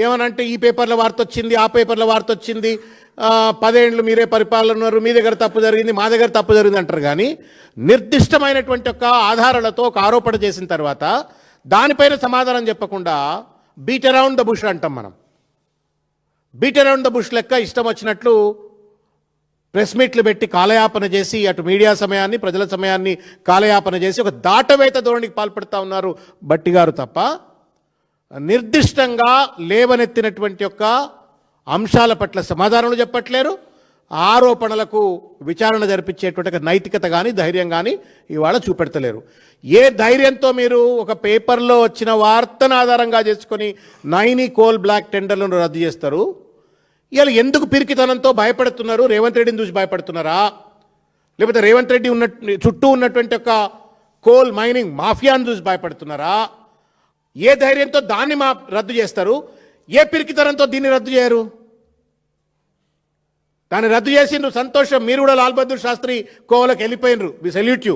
ఏమనంటే ఈ పేపర్ల వార్త వచ్చింది, ఆ పేపర్ల వార్త వచ్చింది, 10 ఏళ్ళు మీరే పరిపాలన ఉన్నారు, మీ దగ్గర తప్పు జరిగింది, మా దగ్గర తప్పు జరిగింది అంటారు. కానీ నిర్దిష్టమైనటువంటి ఒక ఆధారాలతో ఒక ఆరోపణ చేసిన తర్వాత దానిపైన సమాధానం చెప్పకుండా బీట్ అరౌండ్ ద బుష్ అంటాం మనం. బీట్ అరౌండ్ ద బుష్ లెక్క ఇష్టం వచ్చినట్లు ప్రెస్ మీట్లు పెట్టి కాలయాపన చేసి అటు మీడియా సమయాన్ని ప్రజల సమయాన్ని కాలయాపన చేసి ఒక దాటవేత ధోరణికి పాల్పడుతూ ఉన్నారు భట్టి గారు తప్ప నిర్దిష్టంగా లేవనెత్తినటువంటి యొక్క అంశాల పట్ల సమాధానాలు చెప్పట్లేరు. ఆరోపణలకు విచారణ జరిపించేటువంటి నైతికత కానీ ధైర్యం కానీ ఇవాళ చూపెడతలేరు. ఏ ధైర్యంతో మీరు ఒక పేపర్లో వచ్చిన వార్తను ఆధారంగా చేసుకొని నైని కోల్ బ్లాక్ టెండర్లను రద్దు చేస్తారు? ఇవాళ ఎందుకు పిరికితనంతో భయపడుతున్నారు? రేవంత్ రెడ్డిని చూసి భయపడుతున్నారా, లేకపోతే రేవంత్ రెడ్డి చుట్టూ ఉన్నటువంటి ఒక కోల్ మైనింగ్ మాఫియాను చూసి భయపడుతున్నారా? ఏ ధైర్యంతో దాన్ని రద్దు చేస్తారు? ఏ పిరికితనంతో దీన్ని రద్దు చేయరు? దాన్ని రద్దు చేసిండ్రు, సంతోషం. మీరు కూడా లాల్ బహదూర్ శాస్త్రి కోవలకు వెళ్ళిపోయినరు, వి సెల్యూట్ యూ.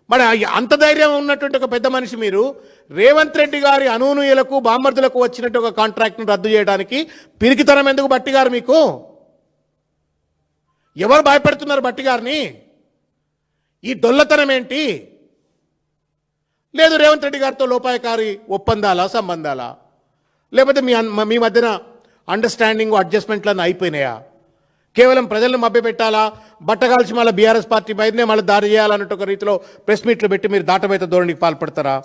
మరి అంత ధైర్యం ఉన్నటువంటి ఒక పెద్ద మనిషి మీరు రేవంత్ రెడ్డి గారి అనూనీయులకు బామ్మర్దులకు వచ్చినట్టు ఒక కాంట్రాక్ట్ను రద్దు చేయడానికి పిరికితనం ఎందుకు భట్టి గారు? మీకు ఎవరు భయపెడుతున్నారు భట్టి గారిని? ఈ డొల్లతనం ఏంటి? లేదు రేవంత్ రెడ్డి గారితో లోపాయకారి ఒప్పందాలా, సంబంధాలా, లేకపోతే మీ మధ్యన అండర్స్టాండింగ్ అడ్జస్ట్మెంట్లను అయిపోయినాయా? కేవలం ప్రజలను మభ్యపెట్టాలా, బట్టగాల్చి మళ్ళీ బీఆర్ఎస్ పార్టీ పైనే మళ్ళీ దాడి చేయాలన్నట్టు ఒక రీతిలో ప్రెస్ మీట్లు పెట్టి మీరు దాటవేత ధోరణికి పాల్పడతారా?